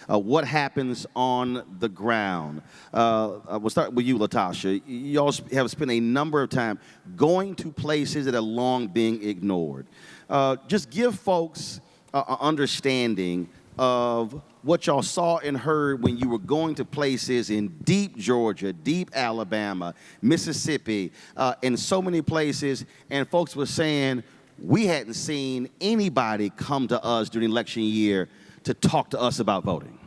what happens on the ground. We'll start with you, LaTosha. You all have spent a number of time going to places that are long being ignored. Just give folks an understanding of what y'all saw and heard when you were going to places in deep Georgia, deep Alabama, Mississippi, and so many places, and folks were saying, we hadn't seen anybody come to us during election year to talk to us about voting.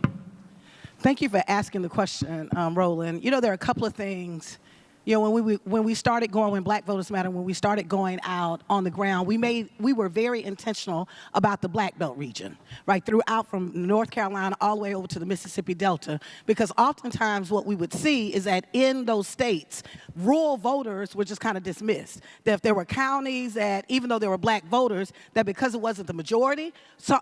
Thank you for asking the question, Roland. You know, there are a couple of things. You know, when we started going, when Black Voters Matter, when we started going out on the ground, we were very intentional about the Black Belt region, right, throughout from North Carolina all the way over to the Mississippi Delta, because oftentimes what we would see is that in those states, rural voters were just kind of dismissed. That if there were counties that, even though there were Black voters, that because it wasn't the majority,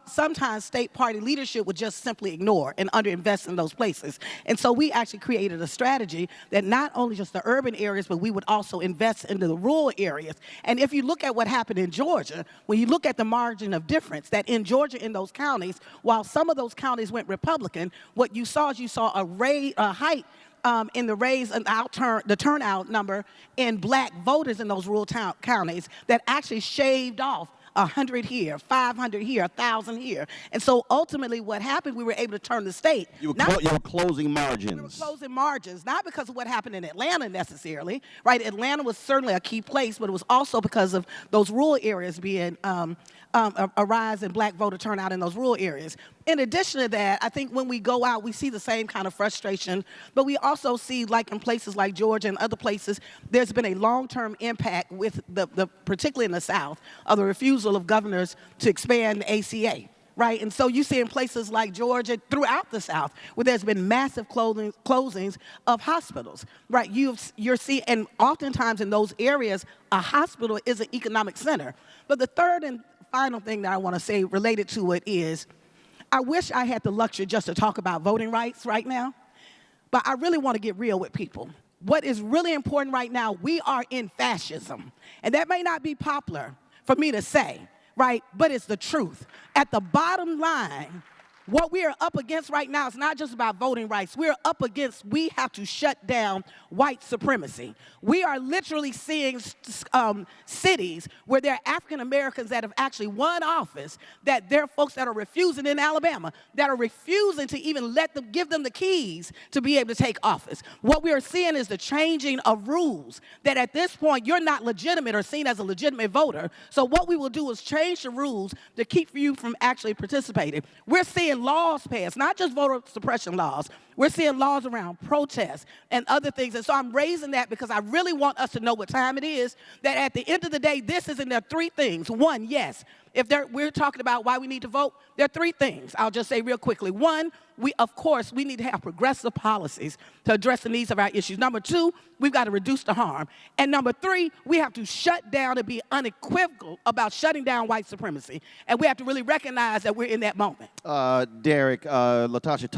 sometimes state party leadership would just simply ignore and underinvest in those places. And so we actually created a strategy that not only just the urban areas, but we would also invest into the rural areas. And if you look at what happened in Georgia, when you look at the margin of difference, that in Georgia, in those counties, while some of those counties went Republican, what you saw is a hike in the raise and the turnout number in Black voters in those rural counties that actually shaved off 100 here, 500 here, 1,000 here. And so ultimately what happened, we were able to turn the state. You were closing margins. We were closing margins, not because of what happened in Atlanta necessarily, right? Atlanta was certainly a key place, but it was also because of those rural areas being a rise in Black voter turnout in those rural areas. In addition to that, I think when we go out, we see the same kind of frustration, but we also see, like in places like Georgia and other places, there's been a long-term impact with particularly in the South, of the refusal of governors to expand the ACA. Right, and so you see in places like Georgia, throughout the South, where there's been massive closings of hospitals. Right, you're seeing, and oftentimes in those areas, a hospital is an economic center. But the third and final thing that I want to say related to it is, I wish I had the luxury just to talk about voting rights right now, but I really want to get real with people. What is really important right now, we are in fascism, and that may not be popular for me to say, right? But it's the truth. At the bottom line, what we are up against right now is not just about voting rights. We're up against, we have to shut down white supremacy. We are literally seeing cities where there are African Americans that have actually won office, that there are folks that are refusing in Alabama, that are refusing to even give them the keys to be able to take office. What we are seeing is the changing of rules, that at this point, you're not legitimate or seen as a legitimate voter. So what we will do is change the rules to keep you from actually participating. We're seeing laws passed, not just voter suppression laws. We're seeing laws around protests and other things. And so I'm raising that because I really want us to know what time it is, that at the end of the day, this is in there three things. One, yes, we're talking about why we need to vote, there are three things. I'll just say real quickly. One, of course, we need to have progressive policies to address the needs of our issues. Number two, we've got to reduce the harm. And number three, we have to shut down and be unequivocal about shutting down white supremacy. And we have to really recognize that we're in that moment. Derek, LaTosha talked